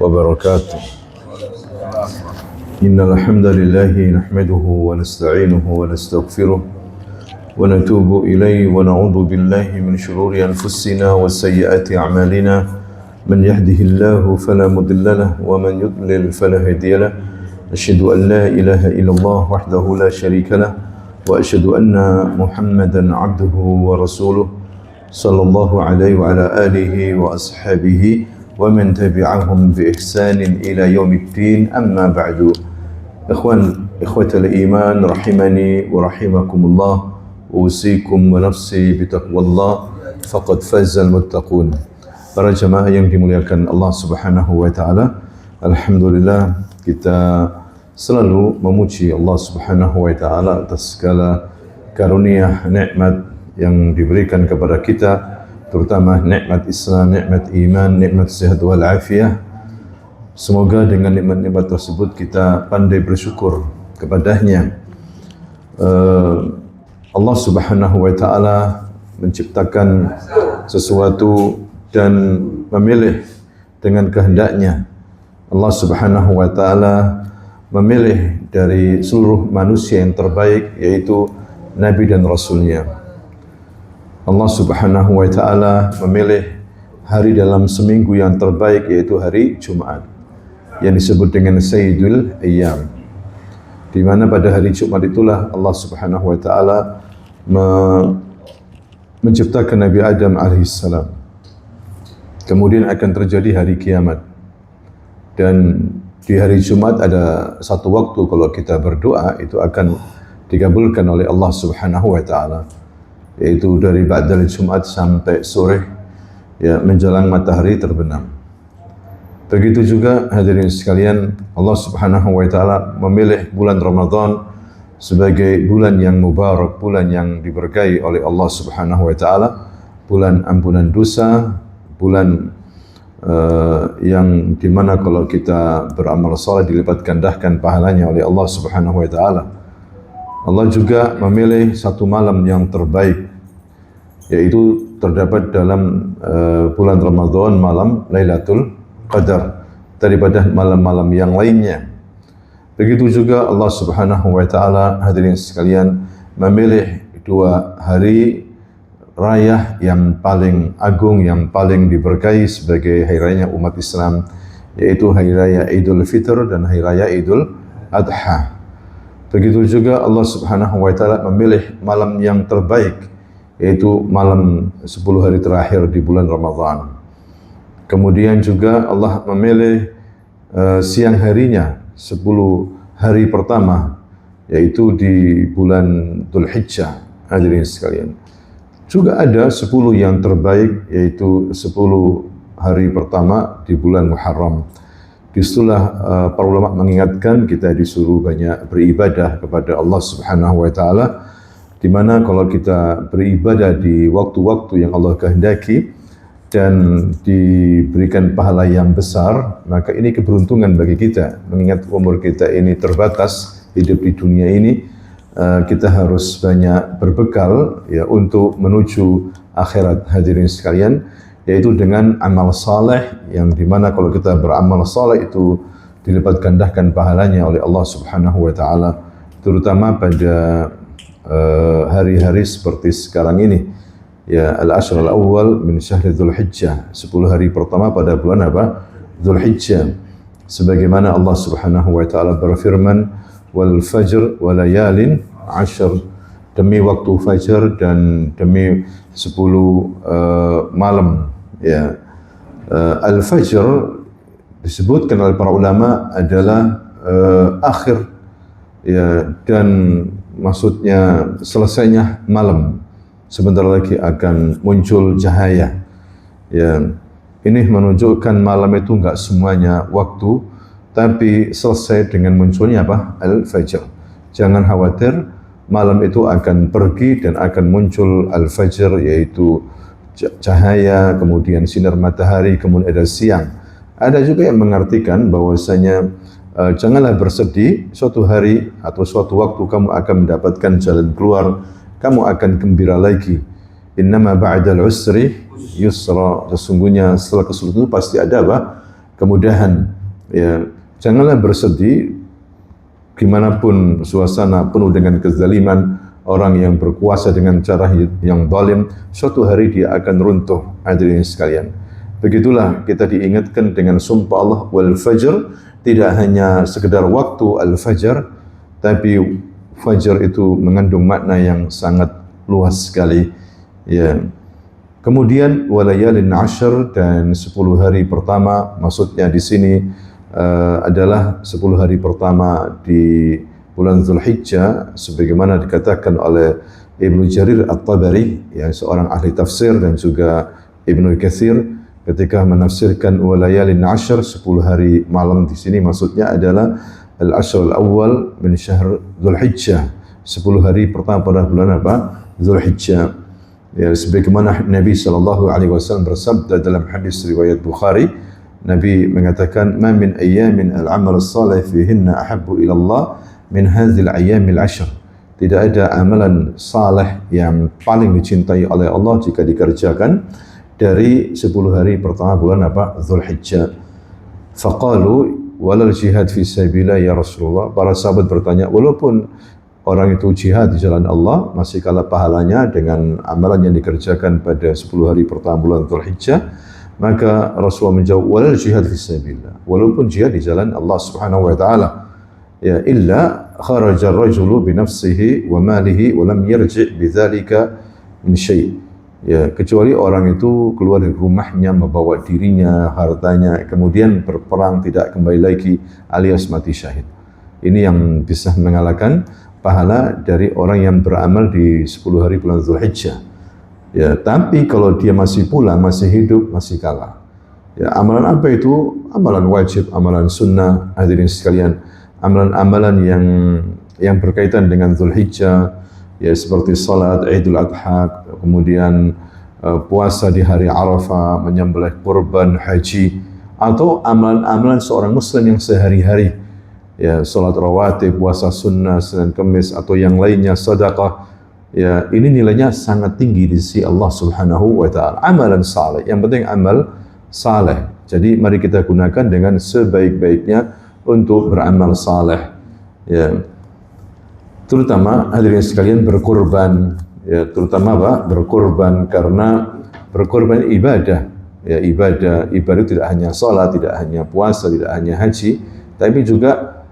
وبركاته. إن الحمد لله نحمده ونستعينه ونستغفره ونتوب إليه ونعوذ بالله من شرور أنفسنا وسيئات أعمالنا. من يهده الله فلا مضل له ومن يضلل فلا هادي له. أشهد أن لا إله إلا الله وحده لا شريك له وأشهد أن محمدا عبده ورسوله صلى الله عليه وعلى آله وأصحابه ومن تبعهم بإحسان إلى يوم الدين. أما بعد. إخوة الإيمان رحمني ورحمكم الله. أوصيكم ونفسي بتقوى الله فقد فاز المتقون. Para jemaah yang dimuliakan Allah Subhanahu wa taala, alhamdulillah kita selalu memuji Allah Subhanahu wa taala atas segala karunia nikmat yang diberikan kepada kita, terutama nikmat Islam, nikmat iman, nikmat sehat wal afiah. Semoga dengan nikmat-nikmat tersebut kita pandai bersyukur kepadanya. Allah Subhanahu wa taala menciptakan sesuatu dan memilih dengan kehendaknya. Allah Subhanahu wa taala memilih dari seluruh manusia yang terbaik, yaitu Nabi dan Rasulnya. Allah Subhanahu wa taala memilih hari dalam seminggu yang terbaik, yaitu hari Jumat, yang disebut dengan Sayyidul Ayyam, di mana pada hari Jumat itulah Allah Subhanahu wa taala menciptakan Nabi Adam alaihissalam. Kemudian akan terjadi hari kiamat. Dan di hari Jumat ada satu waktu kalau kita berdoa itu akan dikabulkan oleh Allah Subhanahu wa taala, yaitu dari ba'dal Jumat sampai sore, ya, menjelang matahari terbenam. Begitu juga hadirin sekalian, Allah Subhanahu wa taala memilih bulan Ramadan sebagai bulan yang mubarak, bulan yang diberkahi oleh Allah Subhanahu wa taala, bulan ampunan dosa, bulan yang dimana kalau kita beramal saleh dilipat gandakan pahalanya oleh Allah Subhanahu wa taala. Allah juga memilih satu malam yang terbaik, yaitu terdapat dalam bulan Ramadan malam Lailatul Qadar daripada malam-malam yang lainnya. Begitu juga Allah Subhanahu wa taala, hadirin sekalian, memilih dua hari raya yang paling agung, yang paling diberkahi sebagai hari raya umat Islam, yaitu hari raya Idul Fitr dan hari raya Idul Adha. Begitu juga Allah Subhanahu wa taala memilih malam yang terbaik, yaitu malam 10 hari terakhir di bulan Ramadan. Kemudian juga Allah memilih siang harinya 10 hari pertama, yaitu di bulan Dhul Hijjah. Hadirin sekalian, juga ada 10 yang terbaik, yaitu 10 hari pertama di bulan Muharram. Disitulah para ulama mengingatkan kita disuruh banyak beribadah kepada Allah Subhanahu wa taala, di mana kalau kita beribadah di waktu-waktu yang Allah kehendaki dan diberikan pahala yang besar, maka ini keberuntungan bagi kita. Mengingat umur kita ini terbatas, hidup di dunia ini, kita harus banyak berbekal, ya, untuk menuju akhirat, hadirin sekalian, yaitu dengan amal saleh, yang dimana kalau kita beramal saleh itu dilipat gandakan pahalanya oleh Allah Subhanahu wa taala, terutama pada hari-hari seperti sekarang ini, ya, al-ashr al-awwal min syahr Dhul Hijjah, 10 hari pertama pada bulan apa? Dhul Hijjah. Sebagaimana Allah Subhanahu wa taala berfirman, wal fajr wa layalin ashr, demi waktu fajar dan demi 10 malam, ya. Al-fajr disebutkan oleh para ulama adalah akhir, ya, dan maksudnya selesainya malam. Sebentar lagi akan muncul cahaya, ya. Ini menunjukkan malam itu enggak semuanya waktu, tapi selesai dengan munculnya apa? Al-fajr. Jangan khawatir, malam itu akan pergi dan akan muncul al-fajr, yaitu cahaya, kemudian sinar matahari, kemudian ada siang. Ada juga yang mengartikan bahwasanya janganlah bersedih, suatu hari atau suatu waktu kamu akan mendapatkan jalan keluar, kamu akan gembira lagi. Innama ba'dal usri yusra, sesungguhnya setelah kesulitan itu pasti ada apa? kemudahan. Ya, janganlah bersedih gimana pun suasana penuh dengan kezaliman, orang yang berkuasa dengan cara yang zalim, suatu hari dia akan runtuh. Hadirin sekalian, begitulah kita diingatkan dengan sumpah Allah wal fajr, tidak hanya sekedar waktu al-fajr, tapi fajar itu mengandung makna yang sangat luas sekali. Ya. Kemudian walayalin ashr, dan 10 hari pertama, maksudnya di sini adalah 10 hari pertama di bulan Zulhijjah, sebagaimana dikatakan oleh Ibnu Jarir At-Tabari, yang seorang ahli tafsir, dan juga Ibnu Katsir ketika menafsirkan walayalin ashr, 10 hari malam di sini maksudnya adalah al-ashr al-awwal min syahr Zulhijjah, 10 hari pertama pada bulan apa? Zulhijjah. Ya, sebagaimana Nabi SAW bersabda dalam hadis riwayat Bukhari, Nabi mengatakan, "Ma min ayyamin al-amal as-salih fihinna ahabbu ila Allah min hadhil ayyamil ashr." Tidak ada amalan saleh yang paling dicintai oleh Allah jika dikerjakan dari 10 hari pertama bulan apa? Zulhijjah. Faqalu walal jihad fi sabilillah ya Rasulullah. Para sahabat bertanya, walaupun orang itu jihad di jalan Allah, masih kalah pahalanya dengan amalan yang dikerjakan pada 10 hari pertama bulan Dzulhijjah? Maka Rasulullah menjawab, walal jihad fi sabilillah, walaupun jihad di jalan Allah Subhanahu wa taala, ya illa kharaja ar-rajulu bi nafsihi wa malihi wa lam yarji' bidzalika min syai'. Ya, kecuali orang itu keluar dari rumahnya membawa dirinya, hartanya, kemudian berperang tidak kembali lagi, alias mati syahid. Ini yang bisa mengalahkan pahala dari orang yang beramal di 10 hari bulan Dzulhijjah. Ya, tapi kalau dia masih pulang, masih hidup, masih kalah. Ya, amalan apa itu? Amalan wajib, amalan sunnah, hadirin sekalian. Amalan-amalan yang berkaitan dengan Dzulhijjah, ya seperti salat Idul Adha, kemudian puasa di hari Arafah, menyembelih kurban, haji, atau amalan-amalan seorang muslim yang sehari-hari, ya salat rawatib, puasa sunnah, Senin Kamis, atau yang lainnya, sedekah, ya ini nilainya sangat tinggi di sisi Allah Subhanahu wa taala. Amalan saleh, yang penting amal saleh. Jadi mari kita gunakan dengan sebaik-baiknya untuk beramal saleh. Ya. Terutama hadirin sekalian berkorban, ya terutama apa? Berkorban, karena berkorban ibadah. Ya, ibadah itu tidak hanya salat, tidak hanya puasa, tidak hanya haji, tapi juga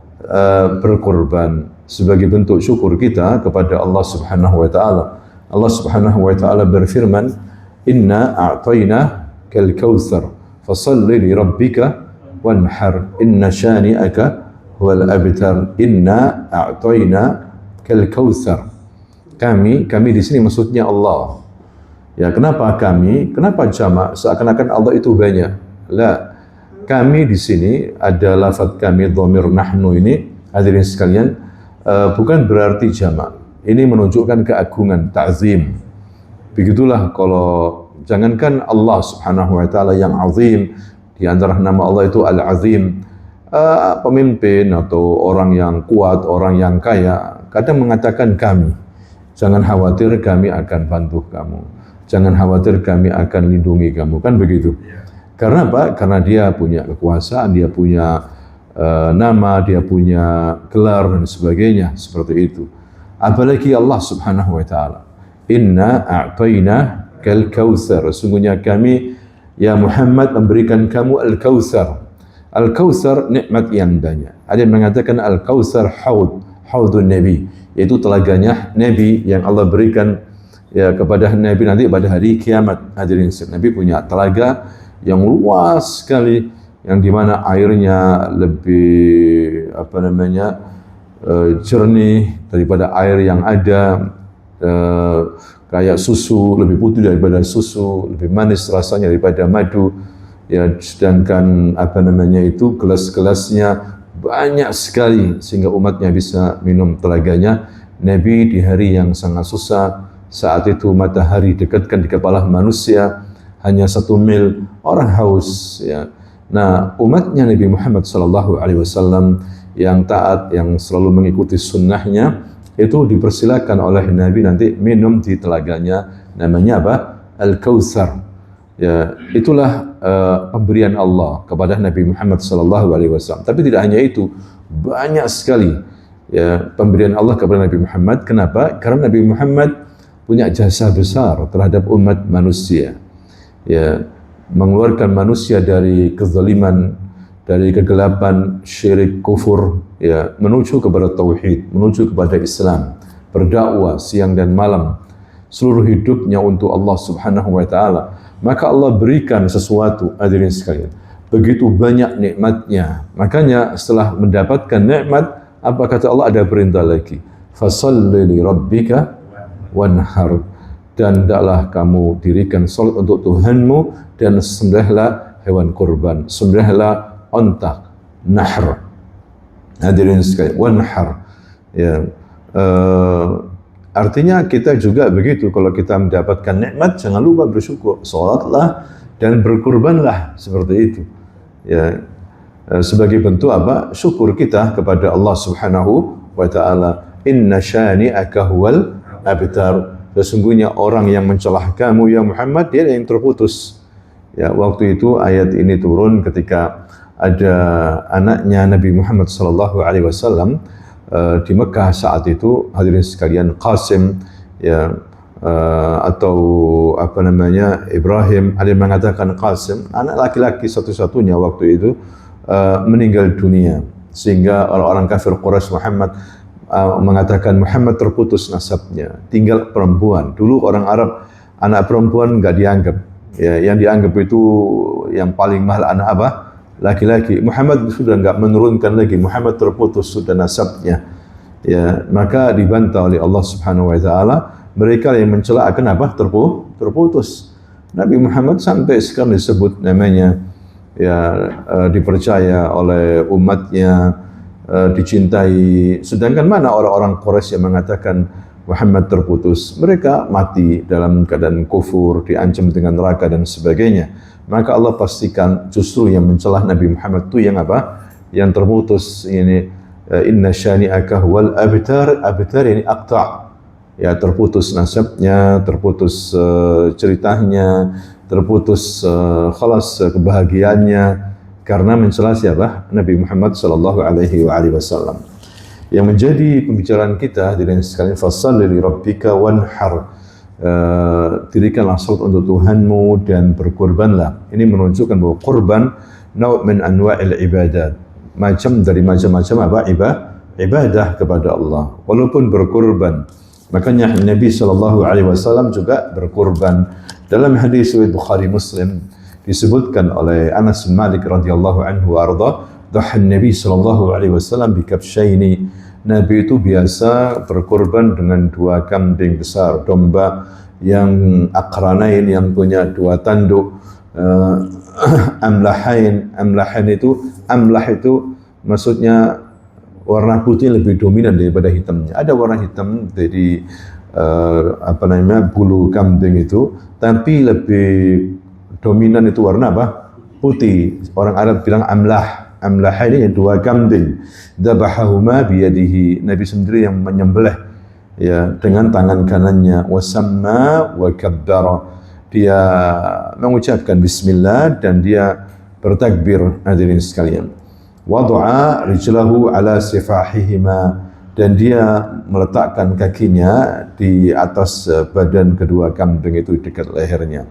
berkorban sebagai bentuk syukur kita kepada Allah Subhanahu wa taala. Allah Subhanahu wa taala berfirman, "Inna a'tayna kal kautsar, fashalli li rabbika wanhar, inna syani'aka huwal abtar." Inna a'tayna kal kautsar. Kami di sini maksudnya Allah. Ya, kenapa kami? Kenapa jamak? Seakan-akan Allah itu banyak. La. Kami di sini ada lafaz kami, dhamir nahnu ini, hadirin sekalian, bukan berarti jamak. Ini menunjukkan keagungan, ta'zim. Begitulah kalau jangankan Allah Subhanahu wa taala yang azim, di antara nama Allah itu Al-Azim, pemimpin atau orang yang kuat, orang yang kaya, kadang mengatakan kami. Jangan khawatir, kami akan bantu kamu. Jangan khawatir, kami akan lindungi kamu. Kan begitu. Karena apa? Karena dia punya kekuasaan, dia punya nama, dia punya gelar dan sebagainya, seperti itu. Apalagi Allah Subhanahu wa taala. Inna a'tayna kal kautsar. Sungguhnya kami ya Muhammad memberikan kamu al-kautsar. Al-kautsar nikmat yang banyak. Ada yang mengatakan al-kautsar haudun Nabi, yaitu telaganya Nabi yang Allah berikan ya kepada Nabi nanti pada hari kiamat. Hadirin, Nabi punya telaga yang luas sekali, yang dimana airnya lebih jernih daripada air yang ada, kayak susu, lebih putih daripada susu, lebih manis rasanya daripada madu. Ya, sedangkan gelas-gelasnya banyak sekali sehingga umatnya bisa minum telaganya. Nabi di hari yang sangat susah, saat itu matahari dekatkan di kepala manusia, hanya 1 mil, orang haus. Ya. Nah, umatnya Nabi Muhammad SAW yang taat, yang selalu mengikuti sunnahnya, itu dipersilakan oleh Nabi nanti minum di telaganya, namanya apa? Al-Kautsar. Ya, itulah pemberian Allah kepada Nabi Muhammad sallallahu alaihi wasallam. Tapi tidak hanya itu, banyak sekali ya pemberian Allah kepada Nabi Muhammad. Kenapa? Karena Nabi Muhammad punya jasa besar terhadap umat manusia. Ya, mengeluarkan manusia dari kezaliman, dari kegelapan, syirik, kufur, ya, menuju kepada tauhid, menuju kepada Islam, berdakwah siang dan malam, seluruh hidupnya untuk Allah Subhanahu wa taala. Maka Allah berikan sesuatu, hadirin sekalian, begitu banyak nikmatnya. Makanya setelah mendapatkan nikmat, apa kata Allah? Ada perintah lagi, fasalli li rabbika wanhar, dan hendaklah kamu dirikan salat untuk Tuhanmu dan sembelihlah hewan kurban, sembelihlah onta, nahr. Hadirin sekalian, wanhar, ya, artinya kita juga begitu. Kalau kita mendapatkan nikmat, jangan lupa bersyukur, salatlah dan berkurbanlah, seperti itu. Ya, sebagai bentuk apa? Syukur kita kepada Allah Subhanahu wa taala. Inna syani'aka huwal abtar. Sesungguhnya orang yang mencelah kamu ya Muhammad, dia yang terputus. Ya, waktu itu ayat ini turun ketika ada anaknya Nabi Muhammad sallallahu alaihi wasallam di Mekah saat itu, hadirin sekalian, Qasim, ya, atau apa namanya, Ibrahim, ada yang mengatakan Qasim, anak laki-laki satu-satunya waktu itu meninggal dunia, sehingga orang-orang kafir Quraisy Muhammad mengatakan Muhammad terputus nasabnya, tinggal perempuan. Dulu orang Arab anak perempuan nggak dianggap, ya, yang dianggap itu yang paling mahal anak apa? Laki-laki. Muhammad sudah enggak menurunkan lagi, Muhammad terputus sudah nasabnya. Ya, maka dibantah oleh Allah Subhanahu wa taala, mereka yang mencela akan apa? Terputus. Nabi Muhammad sampai sekarang disebut namanya, ya, dipercaya oleh umatnya, dicintai. Sedangkan mana orang-orang Quraisy yang mengatakan Muhammad terputus? Mereka mati dalam keadaan kufur, diancam dengan neraka dan sebagainya. Maka Allah pastikan justru yang mencelah Nabi Muhammad itu yang apa? Yang terputus. Ini inna syani'aka huwal abtar. Abtar ini aqta'. Ya, terputus nasabnya, terputus ceritanya, terputus khalas kebahagiaannya karena mencela siapa? Nabi Muhammad sallallahu alaihi wasallam. Yang menjadi pembicaraan kita hadirin sekalian, fasalli li rabbika wanhar. Dirikanlah salat untuk Tuhanmu dan berkurbanlah. Ini menunjukkan bahwa kurban naw' min anwa'il ibadat, macam dari macam-macam apa? Ibadah kepada Allah, walaupun berkurban. Makanya Nabi sallallahu alaihi wasallam juga berkurban. Dalam hadis riwayat Bukhari Muslim disebutkan oleh Anas bin Malik radhiyallahu anhu arda, dhahan Nabi sallallahu alaihi wasallam bi kabshaini. Nabi itu biasa berkurban dengan 2 kambing besar, domba yang akranain, yang punya 2 tanduk, amlahain. Amlah itu maksudnya warna putih lebih dominan daripada hitamnya. Ada warna hitam dari apa namanya, bulu kambing itu, tapi lebih dominan itu warna apa? Putih. Orang Arab bilang amlah. Amlah ini 2 kambing. Dzabahahuma biyadihi. Nabi sendiri yang menyembelih, ya, dengan tangan kanannya. Wasamma wa kabbara. Dia mengucapkan bismillah dan dia bertakbir, hadirin sekalian. Wada'a rijlahu ala sifahihima, dan dia meletakkan kakinya di atas badan kedua kambing itu dekat lehernya.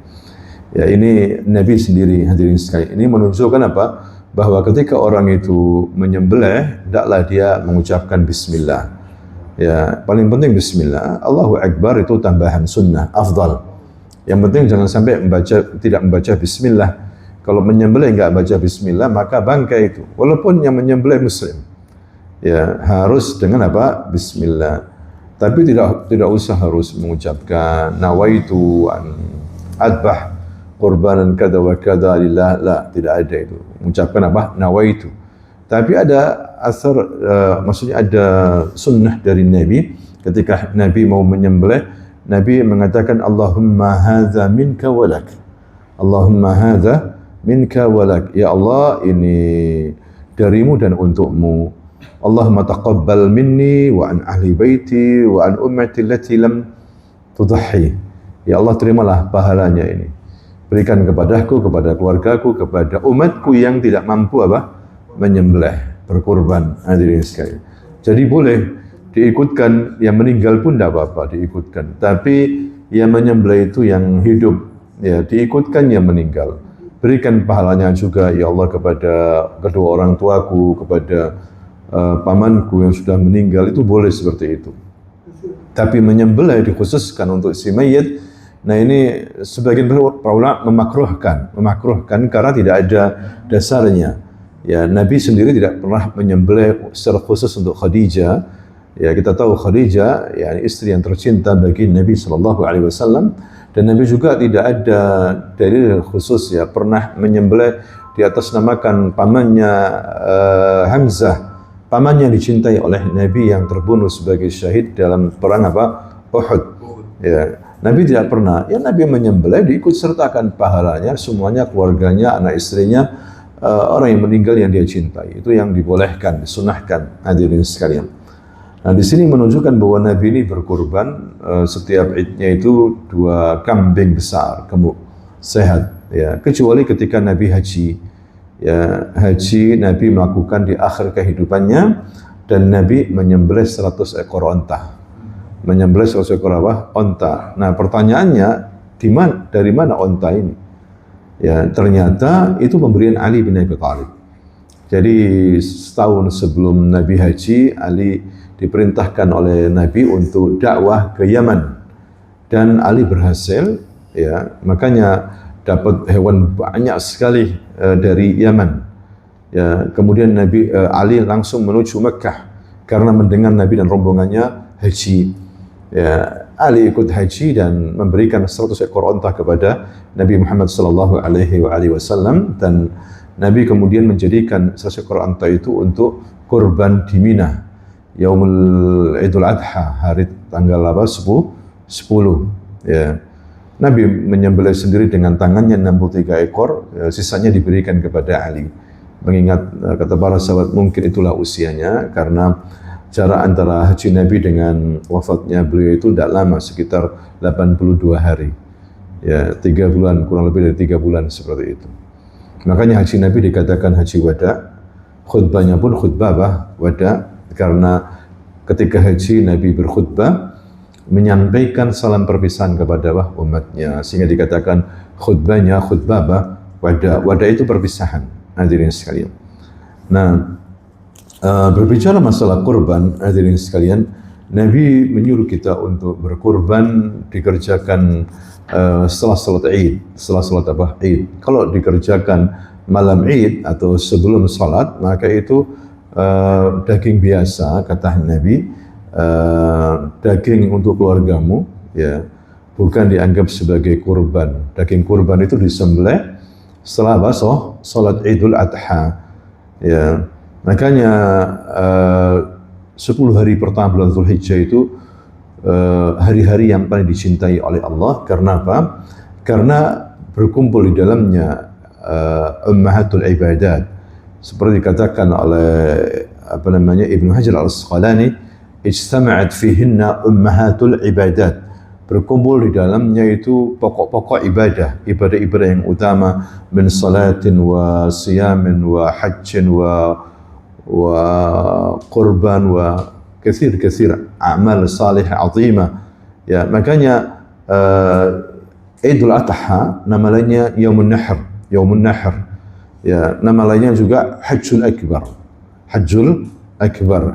Ya, ini Nabi sendiri, hadirin sekalian. Ini menunjukkan apa? Bahwa ketika orang itu menyembelih, hendaklah dia mengucapkan bismillah. Ya, paling penting bismillah. Allahu Akbar itu tambahan sunnah, afdal. Yang penting jangan sampai tidak membaca bismillah. Kalau menyembelih enggak baca bismillah, maka bangkai itu. Walaupun yang menyembelih muslim, ya, harus dengan apa? Bismillah. Tapi tidak usah harus mengucapkan nawaitu an adbah qurbanan kada wa kada lillah, la, tidak ada itu. Mengucapkan apa? Nawaitu. Tapi ada asar, maksudnya ada sunnah dari Nabi, ketika Nabi mau menyembelih, Nabi mengatakan Allahumma hadza minka walak. Allahumma hadza minka walak. Ya Allah, ini darimu dan untukmu. Allahumma taqabbal minni wa an ahli baiti wa an ummati allati lam tudahhi. Ya Allah, terimalah pahalanya ini. Berikan kepadaku, kepada keluargaku, kepada umatku yang tidak mampu menyembelih, berkurban. Hadirin sekalian. Jadi boleh diikutkan, yang meninggal pun tidak apa-apa diikutkan. Tapi yang menyembelih itu yang hidup, ya diikutkan yang meninggal. Berikan pahalanya juga ya Allah kepada kedua orang tuaku, kepada pamanku yang sudah meninggal, itu boleh seperti itu. Tapi menyembelih dikhususkan untuk si mayit. Nah ini sebagian para ulama memakruhkan karena tidak ada dasarnya. Ya Nabi sendiri tidak pernah menyembelih secara khusus untuk Khadijah. Ya kita tahu Khadijah ya istri yang tercinta bagi Nabi Shallallahu Alaihi Wasallam, dan Nabi juga tidak ada dalil khusus ya pernah menyembelih di atas namakan pamannya Hamzah, pamannya dicintai oleh Nabi yang terbunuh sebagai syahid dalam perang Uhud. Ya Nabi tidak pernah, ya Nabi menyembelih diikut sertakan pahalanya semuanya, keluarganya, anak istrinya, orang yang meninggal yang dia cintai. Itu yang dibolehkan, disunahkan, hadirin sekalian. Nah di sini menunjukkan bahwa Nabi ini berkurban setiap idnya itu 2 kambing besar, gemuk, sehat. Ya kecuali ketika Nabi haji. Ya haji Nabi melakukan di akhir kehidupannya, dan Nabi menyembelih 100 ekor onta. Menyembelih 100 ekor onta. Nah pertanyaannya, dari mana onta ini? Ya ternyata itu pemberian Ali bin Abi Thalib. Jadi setahun sebelum Nabi haji, Ali diperintahkan oleh Nabi untuk dakwah ke Yaman, dan Ali berhasil. Ya makanya dapat hewan banyak sekali dari Yaman. Ya kemudian Ali langsung menuju Mekah karena mendengar Nabi dan rombongannya haji. Ya, Ali ikut haji dan memberikan 100 ekor onta kepada Nabi Muhammad sallallahu alaihi wasallam, dan Nabi kemudian menjadikan 100 ekor onta itu untuk kurban di Mina, Yaumul Idul Adha, hari tanggal 10. Ya. Nabi menyembelih sendiri dengan tangannya 63 ekor, sisanya diberikan kepada Ali. Mengingat kata para sahabat mungkin itulah usianya, karena jarak antara haji Nabi dengan wafatnya beliau itu tidak lama, sekitar 82 hari. Ya, 3 bulan, kurang lebih dari 3 bulan seperti itu. Makanya haji Nabi dikatakan haji wada, khutbahnya pun khutbah wada, karena ketika haji Nabi berkhutbah menyampaikan salam perpisahan kepada umatnya, sehingga dikatakan khutbahnya khutbah wada. Wada itu perpisahan, hadirin sekalian. Nah, berbicara masalah kurban, hadirin sekalian, Nabi menyuruh kita untuk berkurban dikerjakan setelah salat Id, setelah salat Id. Kalau dikerjakan malam Id atau sebelum salat, maka itu daging biasa, kata Nabi, daging untuk keluargamu, ya, bukan dianggap sebagai kurban. Daging kurban itu disembelih setelah salat Idul Adha. Ya. Makanya 10 hari pertama bulan Dzulhijjah itu hari-hari yang paling dicintai oleh Allah. Karena apa? Karena berkumpul di dalamnya ummahatul ibadat. Seperti dikatakan oleh Ibnu Hajar Al-Asqalani, ijtama'at fihinna ummahatul ibadat. Berkumpul di dalamnya itu pokok-pokok ibadah, ibadah-ibadah yang utama, min salatin wa siyamin wa hajjin wa qurban wa kathir amal salih azimah. Ya, makanya Idul Adha nama lainnya Yaumun Nahr. Ya, nama lainnya juga Hajjul Akbar.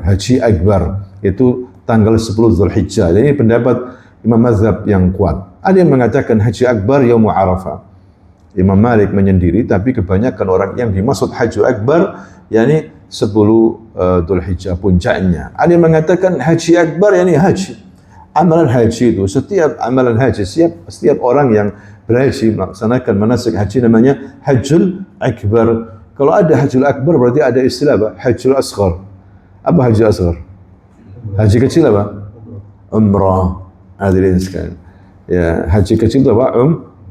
Haji Akbar itu tanggal 10 Dzulhijjah. Ini pendapat Imam Mazhab yang kuat. Ada yang mengatakan Haji Akbar Yaumul Arafah. Imam Malik menyendiri, tapi kebanyakan orang yang dimaksud Haji Akbar yakni 10 Dzulhijjah puncaknya. Ada yang mengatakan Haji Akbar yakni haji. Amalan haji itu, setiap amalan haji, setiap orang yang berhaji melaksanakan manasik haji namanya Hajjul Akbar. Kalau ada Hajjul Akbar berarti ada istilah apa? Hajjul Asghar. Apa Haji Asghar? Haji kecil apa? Umrah. Hadirin sekalian. Ya, haji kecil itu apa?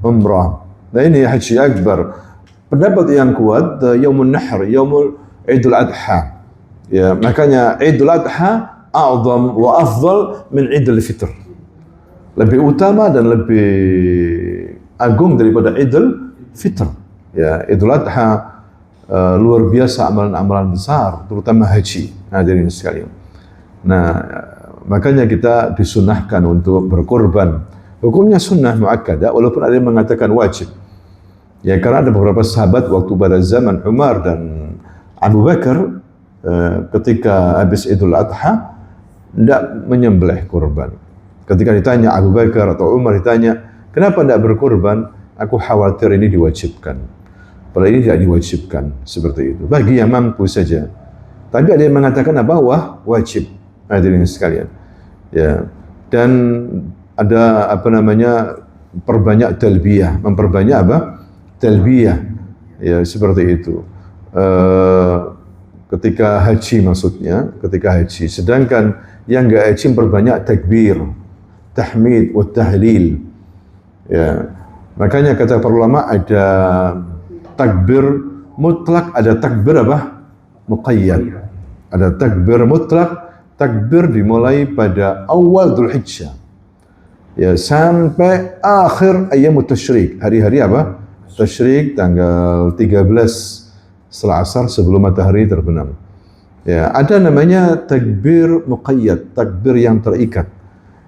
Umrah. Nah ini Haji Akbar. Pendapat yang kuat Yaumun Nahr, Yaumul Idul Adha. Ya, makanya Idul Adha a'zam wa afdal min Idul Fitr. Lebih utama dan lebih agung daripada Idul fitr. Ya, Idul Adha luar biasa amalan-amalan besar, terutama haji, hadirin sekalian. Nah, makanya kita disunahkan untuk berkorban. Hukumnya sunnah muakkadah, walaupun ada yang mengatakan wajib. Ya, karena ada beberapa sahabat waktu pada zaman Umar dan Abu Bakar ketika habis Idul Adha tidak menyembelih kurban. Ketika ditanya Abu Bakar atau Umar ditanya, kenapa tidak berkorban? Aku khawatir ini diwajibkan. Padahal ini tidak diwajibkan, seperti itu. Bagi yang mampu saja. Tapi ada yang mengatakan apa? Wajib. Hadirin sekalian. Ya. Dan ada perbanyak talbiyah, memperbanyak talbiyah. Ya, seperti itu. Ketika haji maksudnya, ketika haji. Sedangkan yang enggak haji memperbanyak takbir, tahmid, wa tahlil. Ya. Makanya kata para ulama ada takbir mutlak, ada takbir muqayyad. Ada takbir mutlak, takbir dimulai pada awal Dzulhijjah. Ya, sampai akhir ayyamut tasyrik. Hari-hari tasyrik tanggal 13 Selasa sebelum matahari terbenam. Ya, ada namanya takbir muqayyad, takbir yang terikat.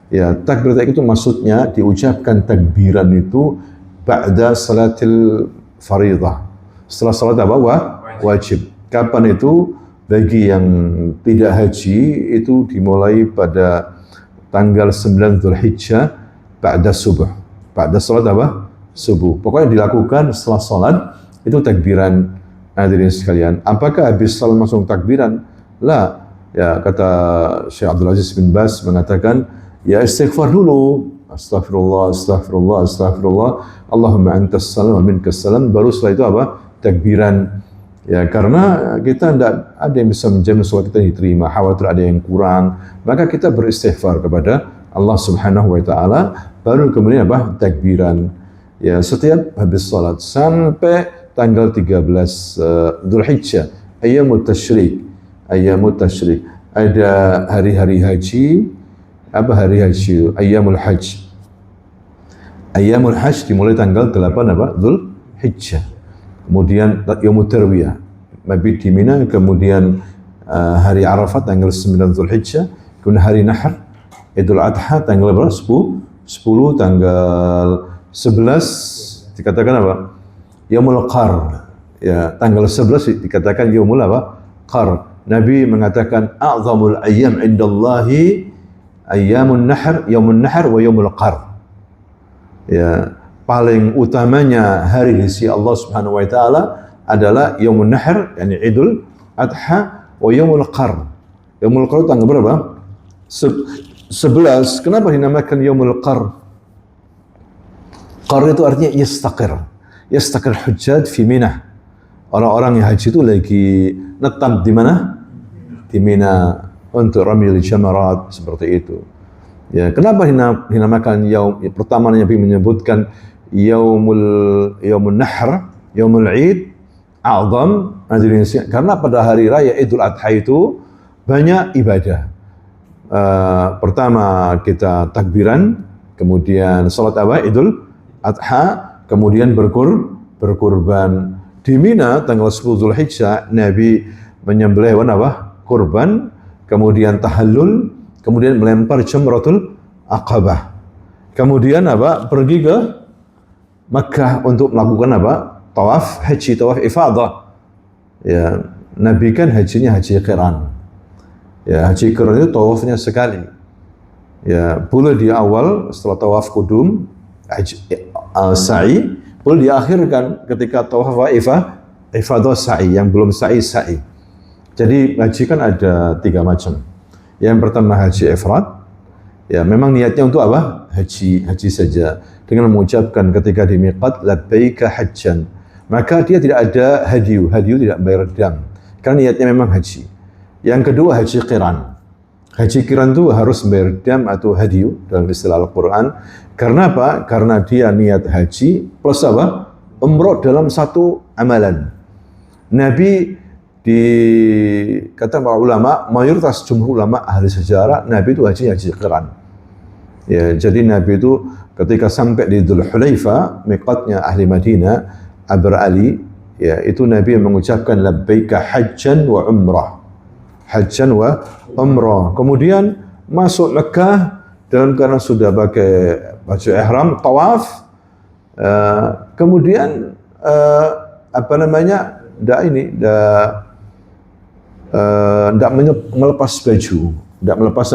Ya, takbir itu maksudnya diucapkan takbiran itu ba'da salatil faridah. Setelah salat wajib. Kapan itu? Bagi yang tidak haji itu dimulai pada tanggal 9 Dzulhijjah ba'da subuh. Ba'da salat subuh. Pokoknya dilakukan setelah salat itu takbiran. Hadirin sekalian, apakah habis salat langsung takbiran? La. Ya, kata Syekh Abdul Aziz bin Baz mengatakan, ya istighfar dulu. Astagfirullah, astagfirullah, astagfirullah. Allahumma antas salam wa minkas salam. Baru setelah itu takbiran. Ya, karena kita tidak ada yang bisa menjamin salat kita diterima, khawatir ada yang kurang. Maka kita beristighfar kepada Allah Subhanahu wa taala, baru kemudian takbiran. Ya, setiap habis salat sampai tanggal 13 Dzulhijjah, ayyamut tasyrik. Ayyamut tasyrik. Ada hari-hari haji. Apa hari haji? Ayyamul hajj. Ayyamul hajj dimulai tanggal 8 Dzulhijjah. Kemudian Yaumut Tarwiyah, mabit di Mina, kemudian hari Arafat tanggal 9 Dzulhijjah, kemudian hari Nahr, Idul Adha tanggal berapa? 10, tanggal 11 dikatakan Yaumul Qar. Ya, tanggal 11 dikatakan Yaumul Qar. Nabi mengatakan a'zamul ayyam indallahi ayyamun nahr, yaumun nahr wa yaumul qar. Ya, paling utamanya hari di sisi Allah Subhanahu wa taala adalah yaumun nahr, yakni Idul Adha, wa yaumul qar. Yaumul qar tanggal berapa? 11. Kenapa dinamakan yaumul qar? Qar itu artinya yastaqir. Yastaqir hujjaj fi Mina. Orang-orang yang haji itu lagi netap di mana? Di Mina untuk ramil jamarat, seperti itu. Ya, kenapa dinamakan yaum? Pertama Nabi menyebutkan yaumul nahr, yaumul id, a'zam, karena pada hari raya Idul Adha itu banyak ibadah. Pertama kita takbiran, kemudian salat Idul Adha, kemudian berkurban. Di Mina tanggal 10 Dzulhijjah Nabi menyembelih kurban, kemudian tahallul, kemudian melempar jamratul aqabah. Kemudian pergi ke Makkah untuk melakukan tawaf haji, tawaf ifadah. Ya, Nabi kan hajinya haji qiran. Ya, haji qiran itu tawafnya sekali. Ya, boleh di awal setelah tawaf qudum sa'i, boleh diakhirkan ketika tawaf ifadah sa'i, yang belum sa'i. Jadi haji kan ada 3 macam. Yang pertama haji ifrad. Ya, memang niatnya untuk haji saja, dengan mengucapkan ketika di miqat labbaika hajjan. Maka dia tidak ada hadiyu tidak bayar dam, karena niatnya memang haji. Yang kedua haji qiran. Haji qiran itu harus bayar dam atau hadiyu dalam istilah Al-Quran. Karena apa? Karena dia niat haji plus umroh dalam satu amalan. Nabi kata para ulama, mayoritas jumhur ulama ahli sejarah, Nabi itu haji qiran. Ya, jadi Nabi itu ketika sampai di Dzul Hulaifah, miqatnya ahli Madinah, Abr Ali, ya itu Nabi mengucapkan labbaika hajjan wa umrah. Hajjan wa umrah. Kemudian masuk Mekah dalam keadaan sudah pakai baju ihram, tawaf. Kemudian tidak melepas baju, tidak melepas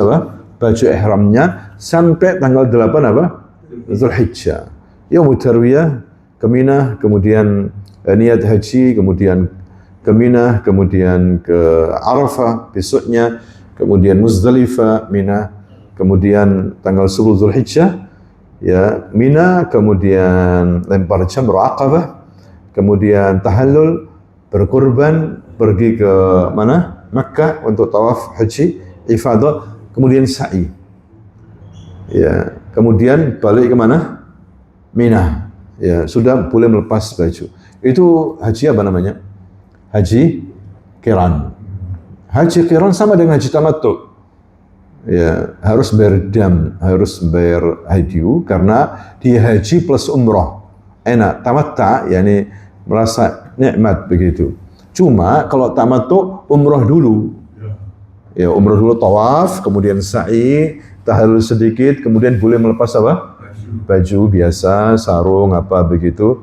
baju ihramnya sampai tanggal 8 Zulhijjah. Yaumut Tarwiyah ke Mina, kemudian niat haji, kemudian ke Mina, kemudian ke Arafah besoknya, kemudian Muzdalifah, Mina, kemudian tanggal 10 Zulhijjah ya Mina, kemudian lempar jamrah Aqabah, kemudian tahallul, berkurban, pergi ke mana? Makkah untuk tawaf haji, ifadah, kemudian sa'i. Ya, kemudian balik ke mana? Mina. Ya, sudah boleh melepas baju. Itu haji apa namanya? Haji qiran. Haji qiran sama dengan haji tamattu. Ya, harus bayar dam, harus bayar hadyu karena dia haji plus umrah. Enak, tamatta yakni merasa nikmat begitu. Cuma kalau tamattu umrah dulu. Ya, umrah dulu tawaf, kemudian sa'i, tahallul sedikit, kemudian boleh melepas baju biasa, sarung apa begitu.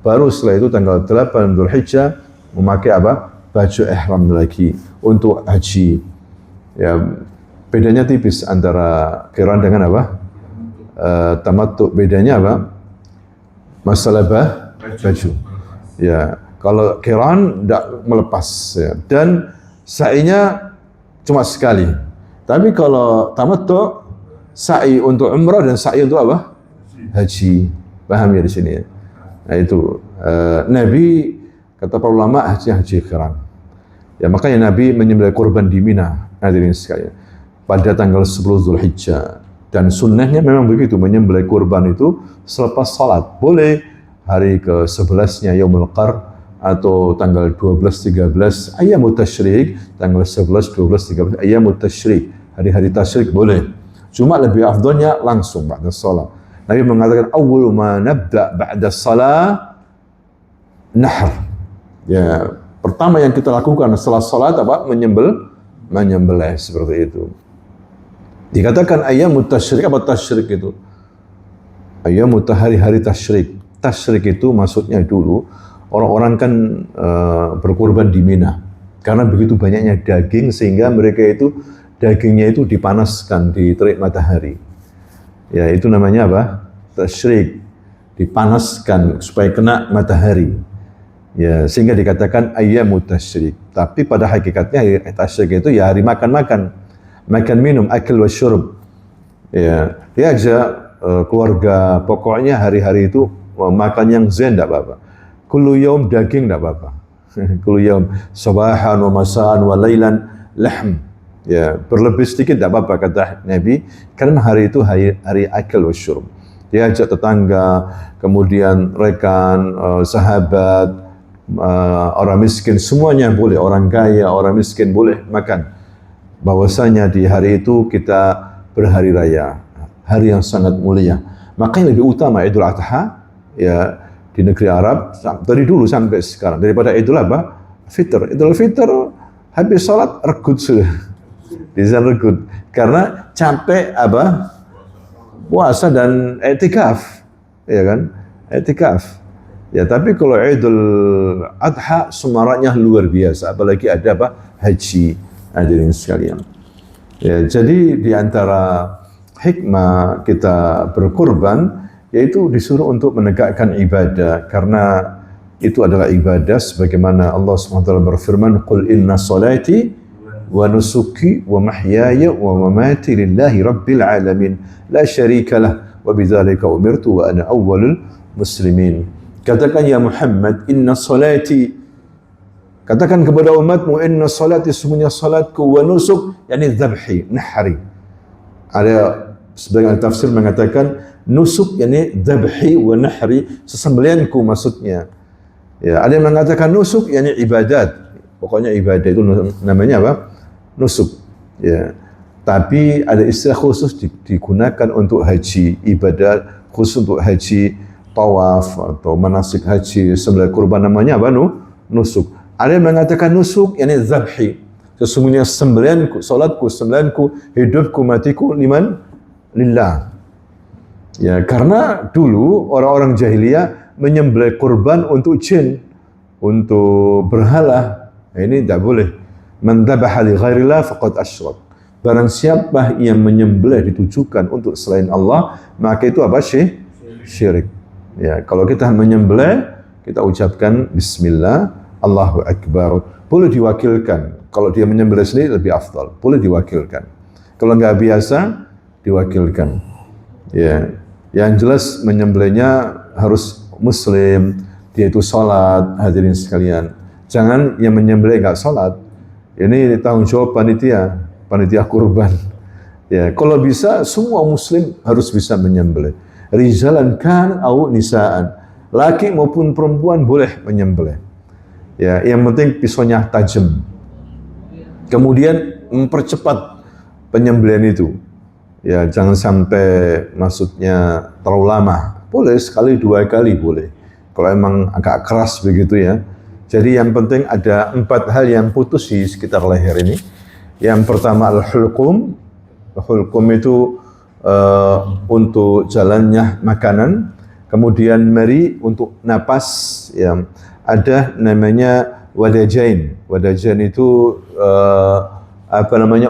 Baru setelah itu tanggal 8 Dzulhijjah memakai baju ihram lagi untuk haji. Ya, bedanya tipis antara qiran dengan tamattu. Bedanya masalah baju. Ya, kalau qiran tidak melepas ya. Dan sa'inya cuma sekali. Tapi kalau tamattu sa'i untuk umrah dan sa'i untuk haji. Paham ya di sini ya? Nah itu Nabi kata para ulama haji qiran. Ya makanya Nabi menyembelih kurban di Mina, hadirin sekalian, pada tanggal 10 Zulhijjah. Dan sunnahnya memang begitu, menyembelih kurban itu selepas salat. Boleh hari ke-11-nya Yaumul Qarn atau tanggal 12-13 Ayyamut Tasyrik, tanggal 11, 12, 13 Ayyamut Tasyrik, hari-hari tasyrik boleh. Cuma lebih afdalnya langsung ba'da salat. Nabi mengatakan awwalu ma nabda ba'da salat nahr. Ya, pertama yang kita lakukan setelah salat menyembelih seperti itu. Dikatakan ayyamut tasyrik, apa tasyrik itu? Ayyamut hari-hari tasyrik. Tasyrik itu maksudnya dulu orang-orang kan berkurban di Mina. Karena begitu banyaknya daging sehingga mereka itu dagingnya itu dipanaskan di terik matahari. Ya, itu namanya tasyrik. Dipanaskan supaya kena matahari. Ya, sehingga dikatakan ayyamut tasyrik. Tapi pada hakikatnya tasyrik itu ya hari makan-makan. Makan minum, akil wa syurub. Ya, dia aja keluarga pokoknya hari-hari itu makan yang zen tidak apa-apa. Kullu yaum daging tidak apa-apa. Kullu yaum sabahan wa masaan wa lailan lahm. Ya, berlebih sedikit tidak apa-apa kata Nabi, karena hari itu hari akil wa syurub. Dia ajak tetangga, kemudian rekan, sahabat, orang miskin, semuanya boleh. Orang kaya, orang miskin boleh makan. Bahwasanya di hari itu kita berhari raya, hari yang sangat mulia. Makanya lebih utama Idul Adha ya di negeri Arab dari dulu sampai sekarang daripada Idul Fitr. Idul Fitr habis salat regut sudah. Di sana regut karena capek puasa dan i'tikaf, ya kan? I'tikaf. Ya, tapi kalau Idul Adha semaraknya luar biasa, apalagi ada haji, hadirin sekalian. Ya, jadi di antara hikmah kita berkurban yaitu disuruh untuk menegakkan ibadah, karena itu adalah ibadah sebagaimana Allah SWT berfirman, "Qul inna salati wa nusuki wa mahyaya wa mamati lillahi rabbil alamin la syarika lah wa bidzalika umirtu wa ana awwalul muslimin." Katakan ya Muhammad, inna salati, katakan kepada umatmu, inna salati, sesungguhnya salatku, wa nusuk yakni dzabhi, nahri. Ada sebagian tafsir mengatakan nusuk yakni dzabhi wa nahri, sesembelihanku maksudnya. Ya, ada yang mengatakan nusuk yakni ibadat. Pokoknya ibadah itu namanya nusuk. Ya. Tapi ada istilah khusus digunakan untuk haji, ibadah khusus untuk haji tawaf atau manasik haji, sembelih kurban namanya apa? Nusuk. Ada yang mengatakan nusuk, yakni zabhi. Sesungguhnya sembelihanku, salatku, sembelihanku, hidupku, matiku liman lillah. Ya, karena dulu orang-orang jahiliyah menyembelih kurban untuk jin, untuk berhala. Nah, ini tidak boleh. Man dhabaha li ghairillah faqad asyrak. Barang siapa yang menyembelih ditujukan untuk selain Allah, maka itu apa? Syirik. Ya, kalau kita menyembelih, kita ucapkan bismillah, Allahu akbar. Boleh diwakilkan. Kalau dia menyembelih sendiri lebih afdal. Boleh diwakilkan. Kalau nggak biasa, diwakilkan. Ya, yang jelas menyembelihnya harus muslim, dia itu sholat, hadirin sekalian. Jangan yang menyembelih nggak sholat. Ini tanggung jawab panitia kurban. Ya, kalau bisa semua muslim harus bisa menyembelih. Rijalan kan au nisaan. Laki maupun perempuan boleh menyembelih. Ya, yang penting pisaunya tajam. Kemudian mempercepat penyembelihan itu. Ya, jangan sampai maksudnya terlalu lama. Boleh sekali, 2 kali boleh. Kalau emang agak keras begitu ya. Jadi yang penting ada 4 hal yang putus di sekitar leher ini. Yang pertama al-hulqum. Hulqum itu untuk jalannya makanan. Kemudian meri untuk napas. Ya. Ada namanya wadajain. Wadajain itu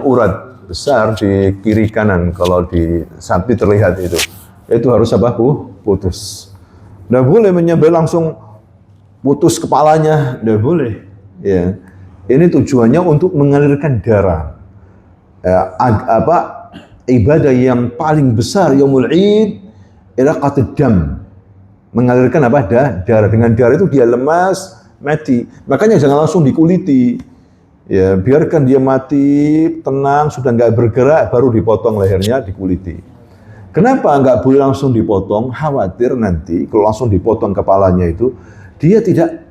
urat besar di kiri kanan. Kalau di sapi terlihat itu. Itu harus apa? Putus. Nggak boleh menyembelih langsung putus kepalanya, nggak boleh. Ya, ini tujuannya untuk mengalirkan darah. Ya, ibadah yang paling besar Yaumul Id adalah qat'ud dam. Mengalirkan apa? Darah. Dengan darah itu dia lemas, mati. Makanya jangan langsung dikuliti. Ya, biarkan dia mati, tenang, sudah nggak bergerak, baru dipotong lehernya, dikuliti. Kenapa nggak boleh langsung dipotong? Khawatir nanti kalau langsung dipotong kepalanya itu, dia tidak,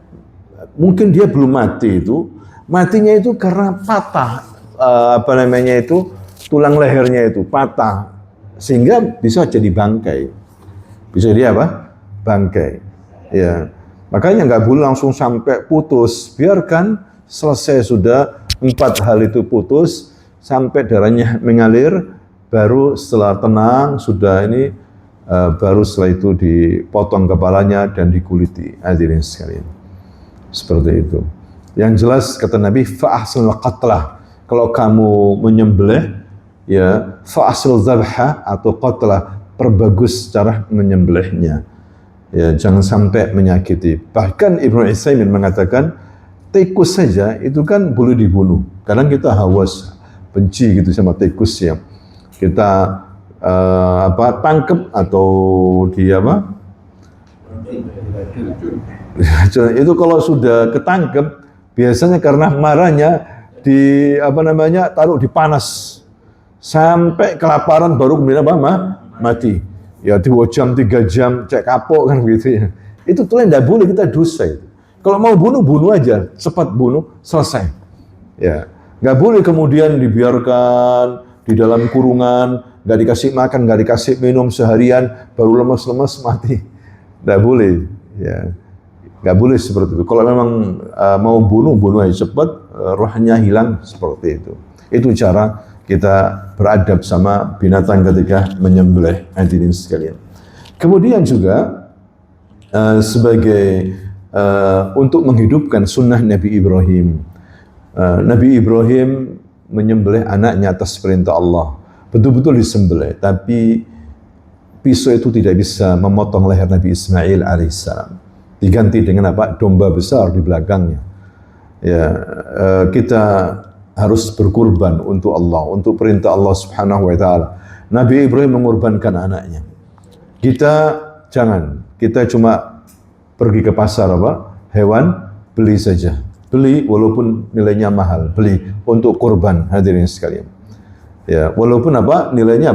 mungkin dia belum mati itu, matinya itu karena patah, tulang lehernya itu patah, sehingga bisa jadi bangkai. Bisa dia apa? Bangkai. Ya, makanya nggak boleh langsung sampai putus. Biarkan selesai sudah 4 hal itu putus, sampai darahnya mengalir. Baru setelah tenang, sudah ini, baru setelah itu dipotong kepalanya dan dikuliti. Hadirin sekalian. Seperti itu. Yang jelas, kata Nabi, fa'ahsinul qatlah. Kalau kamu menyembelih, ya, fa'ahsinul zabha atau qatlah, perbagus cara menyembelihnya. Ya, jangan sampai menyakiti. Bahkan Ibnu Utsaimin mengatakan, tikus saja itu kan boleh dibunuh. Kadang kita hawas, benci gitu sama tikus ya. Kita tangkap atau itu kalau sudah ketangkep biasanya karena marahnya taruh di panas sampai kelaparan baru kemudian mati. Ya 2 jam 3 jam cek kapok kan gitu ya. Itu tuh tidak boleh, kita dosa itu. Kalau mau bunuh aja, cepat bunuh, selesai. Ya, nggak boleh kemudian dibiarkan di dalam kurungan, nggak dikasih makan, nggak dikasih minum seharian, baru lemas-lemas mati. Nggak boleh, ya, nggak boleh seperti itu. Kalau memang mau bunuh aja cepat, rohnya hilang seperti itu. Itu cara kita beradab sama binatang ketika menyembelih, hadirin sekalian. Kemudian juga sebagai untuk menghidupkan sunnah Nabi Ibrahim. Nabi Ibrahim menyembelih anaknya atas perintah Allah. Betul-betul disembelih, tapi pisau itu tidak bisa memotong leher Nabi Ismail alaihissalam. Diganti dengan apa? Domba besar di belakangnya. Ya, kita harus berkurban untuk Allah, untuk perintah Allah Subhanahu wa taala. Nabi Ibrahim mengorbankan anaknya. Kita jangan, kita cuma pergi ke pasar hewan, beli saja. Beli walaupun nilainya mahal, beli untuk kurban, hadirin sekalian. Ya, walaupun nilainya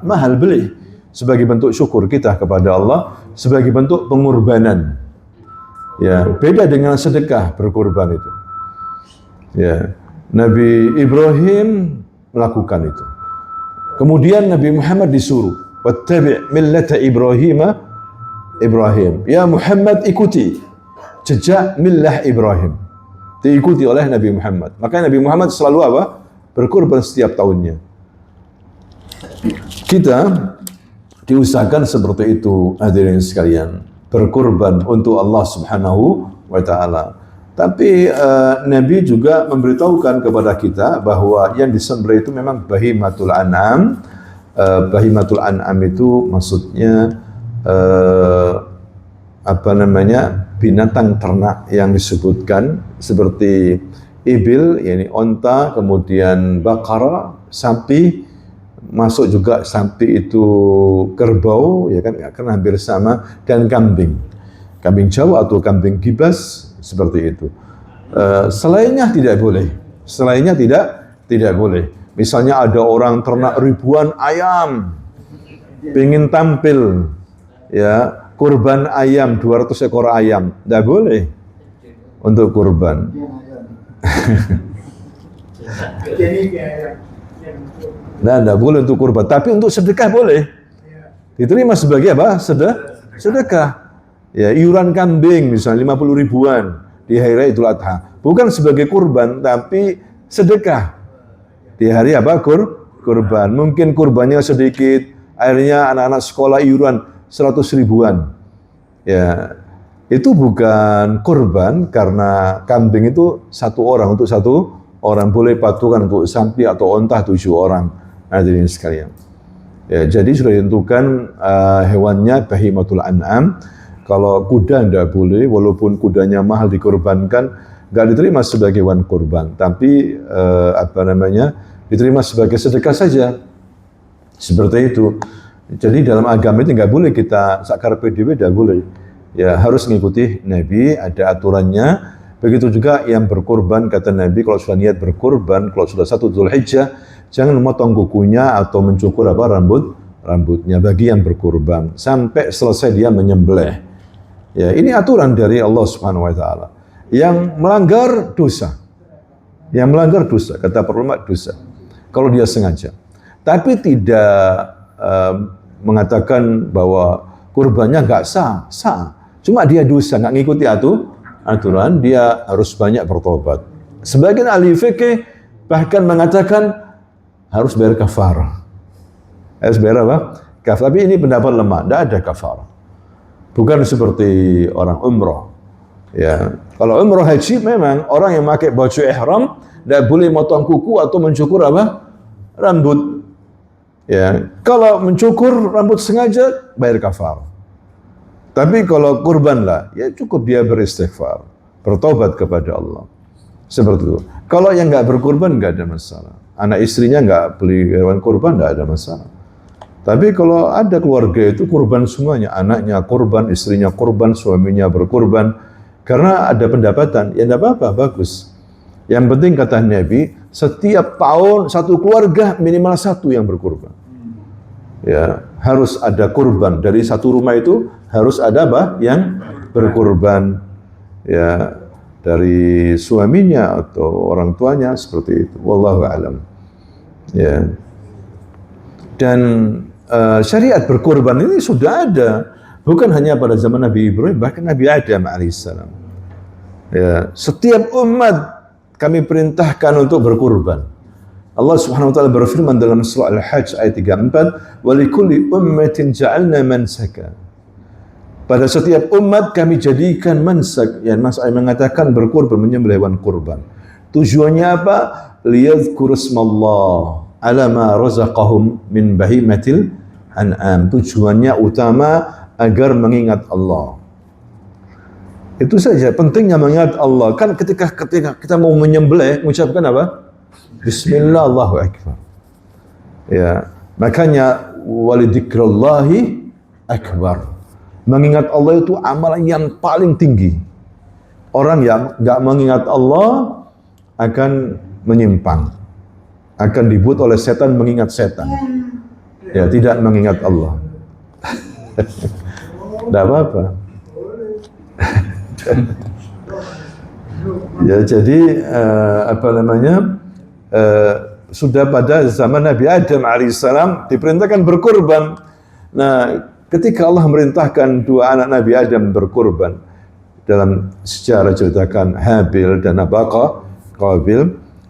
mahal, beli sebagai bentuk syukur kita kepada Allah, sebagai bentuk pengorbanan. Ya, beda dengan sedekah berkurban itu. Ya, Nabi Ibrahim melakukan itu. Kemudian Nabi Muhammad disuruh, "Wattabi' millata Ibrahim Ibrahim. Ya Muhammad, ikuti jejak millah Ibrahim. Diikuti oleh Nabi Muhammad. Maka Nabi Muhammad selalu apa? Berkurban setiap tahunnya. Kita diusahakan seperti itu, hadirin sekalian. Berkurban untuk Allah Subhanahu wa Ta'ala. Tapi Nabi juga memberitahukan kepada kita bahwa yang disembelih itu memang bahimatul an'am. Bahimatul an'am itu maksudnya binatang ternak yang disebutkan seperti ibil, yakni onta, kemudian bakara, sapi, masuk juga sapi itu kerbau, ya kan, karena hampir sama, dan kambing Jawa atau kambing gibas seperti itu. Selainnya tidak boleh. Selainnya tidak boleh. Misalnya ada orang ternak ribuan ayam, pengen tampil, ya, kurban ayam, 200 ekor ayam, tidak boleh untuk kurban. Nah, tidak boleh untuk kurban, tapi untuk sedekah boleh. Diterima sebagai apa? Sedekah. Ya, iuran kambing misalnya 50 ribuan di hari raya Idul Adha. Bukan sebagai kurban, tapi sedekah. Di hari apa? Kurban. Mungkin kurbannya sedikit, akhirnya anak-anak sekolah iuran 100 ribuan. Ya, itu bukan kurban karena kambing itu satu orang, untuk satu orang, boleh patungan untuk sapi atau onta 7 orang. Hadirin sekalian. Ya, jadi sudah ditentukan hewannya bahimatul an'am. Kalau kuda tidak boleh, walaupun kudanya mahal dikorbankan, nggak diterima sebagai hewan kurban, tapi diterima sebagai sedekah saja. Seperti itu. Jadi dalam agama itu nggak boleh kita sakar PDW, tidak boleh. Ya, harus mengikuti Nabi, ada aturannya. Begitu juga yang berkurban, kata Nabi, kalau sudah niat berkurban, kalau sudah 1 Dzulhijjah, jangan memotong kukunya atau mencukur rambutnya bagi yang berkurban sampai selesai dia menyembelih. Ya, ini aturan dari Allah Subhanahu wa Ta'ala. Yang melanggar dosa. Yang melanggar dosa, kata para ulama, dosa. Kalau dia sengaja. Tapi tidak mengatakan bahwa kurbannya nggak sah. Cuma dia dosa, nggak ngikuti aturan, dia harus banyak bertobat. Sebagian ahli fikih bahkan mengatakan harus bayar kafarah. Harus bayar apa? Tapi ini pendapat lemah, tidak ada kafarah. Bukan seperti orang umroh. Ya, kalau umroh haji memang orang yang pakai baju ihram tidak boleh motong kuku atau mencukur apa? Rambut. Ya, kalau mencukur rambut sengaja bayar kafar. Tapi kalau kurban lah, ya cukup dia beristighfar, bertobat kepada Allah. Seperti itu. Kalau yang nggak berkurban nggak ada masalah. Anak istrinya nggak beli hewan kurban nggak ada masalah. Tapi kalau ada keluarga itu kurban semuanya, anaknya kurban, istrinya kurban, suaminya berkurban, karena ada pendapatan, ya tidak apa-apa, bagus. Yang penting kata Nabi, setiap tahun satu keluarga minimal 1 yang berkurban. Ya, harus ada kurban dari satu rumah itu, harus ada apa? Yang berkurban. Ya, dari suaminya atau orang tuanya seperti itu. Wallahu a'lam. Ya. Dan syariat berkurban ini sudah ada, bukan hanya pada zaman Nabi Ibrahim, bahkan Nabi Adam alaihissalam. Ya, setiap umat kami perintahkan untuk berkurban. Allah Subhanahu wa taala berfirman dalam surah Al-Hajj ayat 34, "Wa likulli ummatin ja'alna mansaka." Pada setiap umat kami jadikan mansak, yang Mas mengatakan berkurban, menyembelih hewan kurban. Tujuannya apa? Liyadhkuru ismallah ala ma razaqahum min bahimatil an'am. Tujuannya utama agar mengingat Allah. Itu saja, pentingnya mengingat Allah. Kan ketika kita mau menyembelih, mengucapkan apa? Bismillah, Allahu Akbar. Ya, makanya walidzikrallahi akbar. Mengingat Allah itu amalan yang paling tinggi. Orang yang enggak mengingat Allah akan menyimpang. Akan dibuat oleh setan mengingat setan. Ya, tidak mengingat Allah. Tidak apa-apa. Ya, jadi sudah pada zaman Nabi Adam alaihissalam diperintahkan berkurban. Nah, ketika Allah merintahkan dua anak Nabi Adam berkurban, dalam sejarah ceritakan Habil dan Qabil.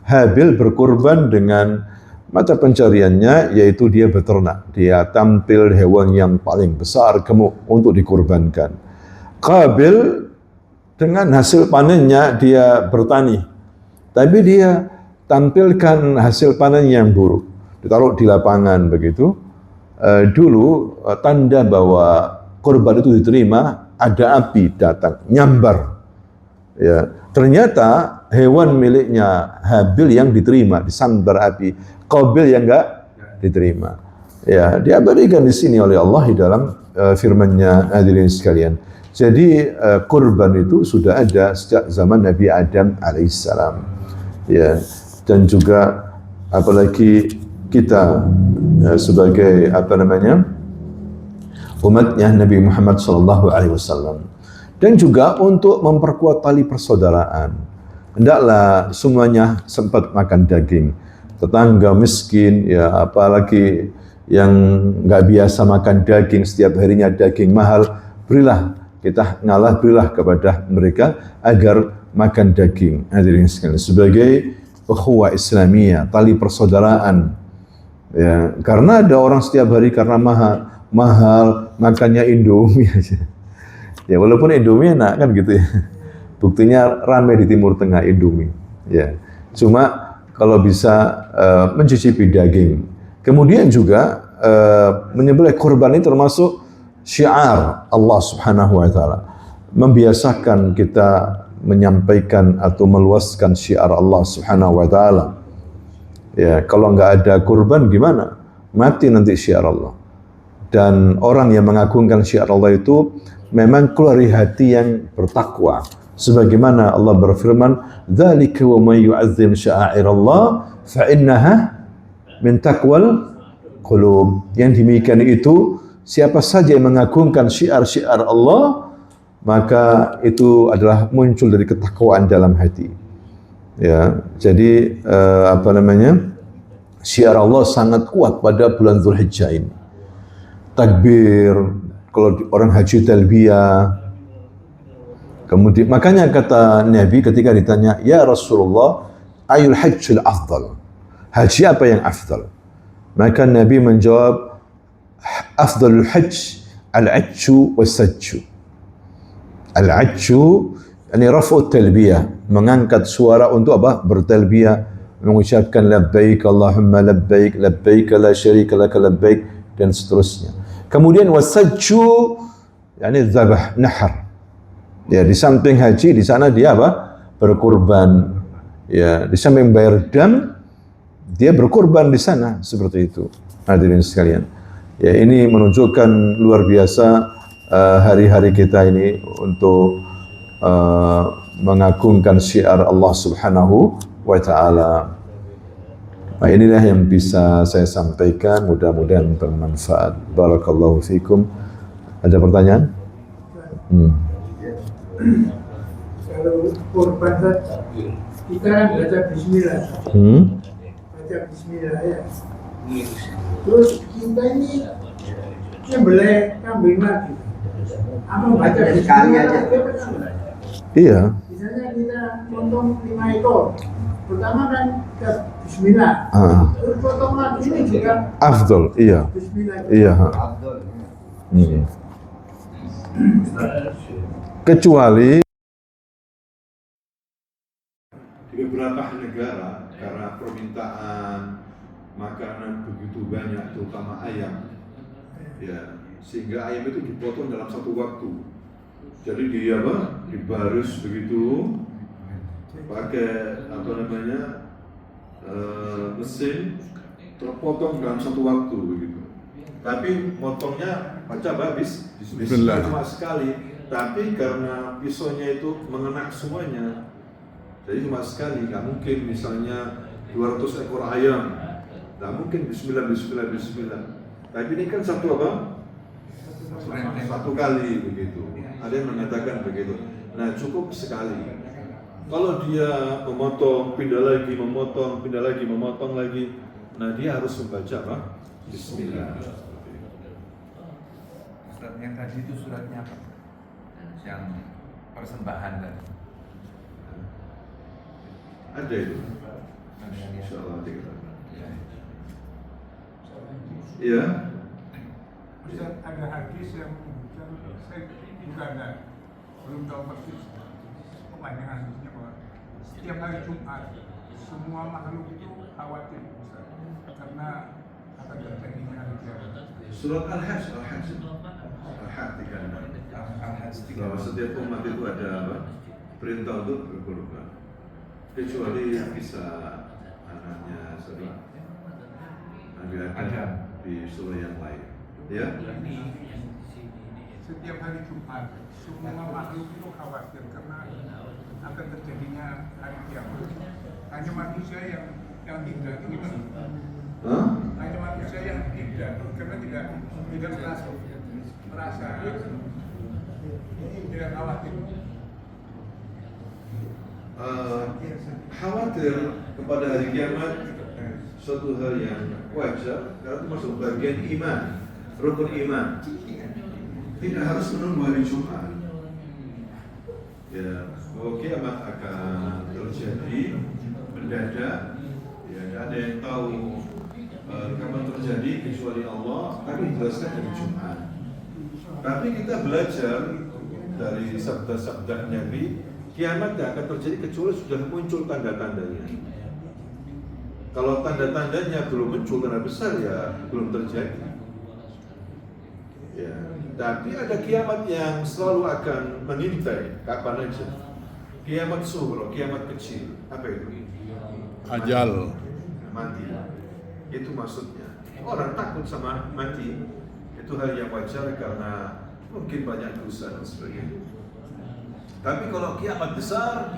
Habil berkurban dengan mata pencariannya, yaitu dia beternak. Dia tampil hewan yang paling besar, gemuk untuk dikurbankan. Qabil dengan hasil panennya dia bertani, tapi dia tampilkan hasil panen yang buruk, ditaruh di lapangan begitu. Dulu tanda bahwa kurban itu diterima, ada api datang, nyambar. Ya, ternyata hewan miliknya Habil yang diterima, disambar api. Qabil yang enggak diterima. Ya, diabadikan di sini oleh Allah di dalam firman-Nya, hadirin sekalian. Jadi kurban itu sudah ada sejak zaman Nabi Adam alaihissalam. Ya, dan juga apalagi kita sebagai umatnya Nabi Muhammad SAW, dan juga untuk memperkuat tali persaudaraan. Hendaklah semuanya sempat makan daging. Tetangga miskin, ya apalagi yang nggak biasa makan daging, setiap harinya daging mahal, berilah kepada mereka agar makan daging. Hadirin sekalian, sebagai ukhuwah Islamiyah, tali persaudaraan. Ya, karena ada orang setiap hari karena mahal makannya Indomie aja. Ya walaupun Indomie enak kan gitu ya. Buktinya ramai di Timur Tengah Indomie. Ya, cuma kalau bisa mencicipi daging. Kemudian juga menyembelih kurban ini termasuk syiar Allah Subhanahu wa taala. Membiasakan kita menyampaikan atau meluaskan syiar Allah Subhanahu wa taala. Ya, kalau nggak ada kurban gimana? Mati nanti syiar Allah. Dan orang yang mengagungkan syiar Allah itu memang keluar dari hati yang bertakwa. Sebagaimana Allah berfirman, "Dzalika wa may yu'azzim sya'airallah fa innaha min taqwal qulub." Yang demikian itu, siapa saja yang mengagungkan syiar-syiar Allah, maka itu adalah muncul dari ketakwaan dalam hati. Ya, jadi syiar Allah sangat kuat pada bulan Dzulhijjah ini. Takbir, kalau orang haji talbiyah. Kemudian makanya kata Nabi ketika ditanya, "Ya Rasulullah, ayul hajjul afdal?" Haji apa yang afdal? Maka Nabi menjawab, "Afdalul hajj al-ajju was-sajju." Al-ajju yani raf'ut talbiyah, mengangkat suara untuk apa? Bertalbiyah, mengucapkan labbaik Allahumma labbaik, labbaik la syarika laka labbaik, dan seterusnya. Kemudian was-sajju yani dzabah, nahar. Ya, di samping haji, di sana dia apa? Berkurban. Ya, di samping bayar dam, dia berkurban di sana, seperti itu. Hadirin sekalian. Ya, ini menunjukkan luar biasa hari-hari kita ini untuk mengagungkan syiar Allah Subhanahu wa taala. Nah, inilah yang bisa saya sampaikan, mudah-mudahan bermanfaat. Barakallahu fikum. Ada pertanyaan? Kalau korban kita kan baca bismillah. Baca bismillah ya. Terus kita ini nyembelih kambing lagi. Apa baca sekali aja? Iya. Misalnya kita potong 5 ekor. Pertama kan kita bismillah. Terus potong lagi ini juga Afdol, iya. Bismillah. Iya. Kecuali di beberapa negara karena permintaan makanan begitu banyak, terutama ayam, ya, sehingga ayam itu dipotong dalam satu waktu. Jadi dia dibaris begitu, pakai mesin, terpotong dalam satu waktu begitu. Tapi motongnya baca habis, bismillah cuma sekali. Tapi karena pisaunya itu mengena semuanya, jadi cuma sekali. Nggak mungkin misalnya 200 ekor ayam, nggak mungkin bismillah. Tapi ini kan satu kali begitu. Ada yang mengatakan begitu. Nah, cukup sekali. Kalau dia memotong, pindah lagi, memotong lagi, nah dia harus membaca bismillah. yang tadi itu suratnya apa? Yang persembahan tadi. Ada itu. Ada yang Insya Allah ada kita. ya. Iya. Ustaz, ada hadis yang menyebutkan, saya juga ada, belum tahu persis kepanjangan hadisnya, bahwa setiap hari Jumat semua makhluk itu khawatir, Ustaz, karena akan terjadinya hari kiamat. Surat Al-Hajj 36. Al-Hajj Bahwa setiap umat itu ada apa? Perintah untuk berkorban. Kecuali yang bisa anaknya siapa? Nabi Adam di surah yang lain. Ya. Setiap hari Jumat semua makhluk itu khawatir karena akan terjadinya hari kiamat. Hanya manusia yang tidak ini, Hah? hanya manusia yang tidak, karena tidak merasa tidak khawatir. Khawatir kepada hari kiamat suatu hal yang wajar karena itu masuk bagian iman, rukun iman. Tidak harus menunggu hari Jumat. Ya, bahwa kiamat akan terjadi mendadak. Ya, tidak ada yang tahu kapan terjadi kecuali Allah. Tapi dijelaskan hari Jumat. Tapi kita belajar dari sabda-sabda Nabi, kiamat tidak akan terjadi kecuali sudah muncul tanda-tandanya. Kalau tanda-tandanya belum muncul, tanda besar ya belum terjadi. Ya, tapi ada kiamat yang selalu akan mengintai kapan aja. Kiamat sughra, kiamat kecil. Apa itu? Ajal. Mati. Itu maksudnya. Orang takut sama mati. Itu hal yang wajar karena mungkin banyak dosa dan sebagainya. Tapi kalau kiamat besar,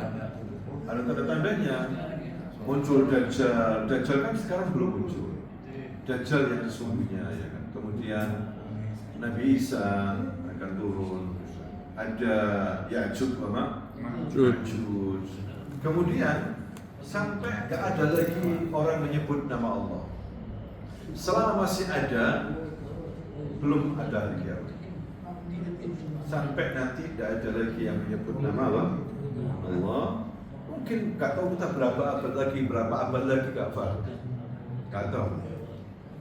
ada tanda-tandanya. Muncul Dajjal. Dajjal kan sekarang belum muncul. Dajjal yang sesungguhnya, ya kan. Kemudian Nabi Isa akan turun. Ada Ya'juj wa Ma'juj. Kemudian sampai gak ada lagi orang menyebut nama Allah. Selama masih ada, belum ada hari kiamat. Sampai nanti gak ada lagi yang menyebut nama Allah. Mungkin gak tahu kita berapa abad lagi gak paham. Gak tahu.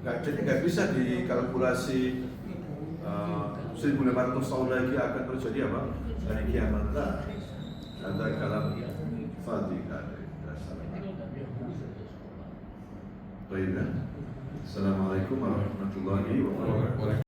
Jadi gak bisa dikalkulasi 1500 tahun lagi akan terjadi apa? Hari kiamat. Ada kalam fadhi, ada dasar. Baik. Assalamualaikum warahmatullahi wabarakatuh.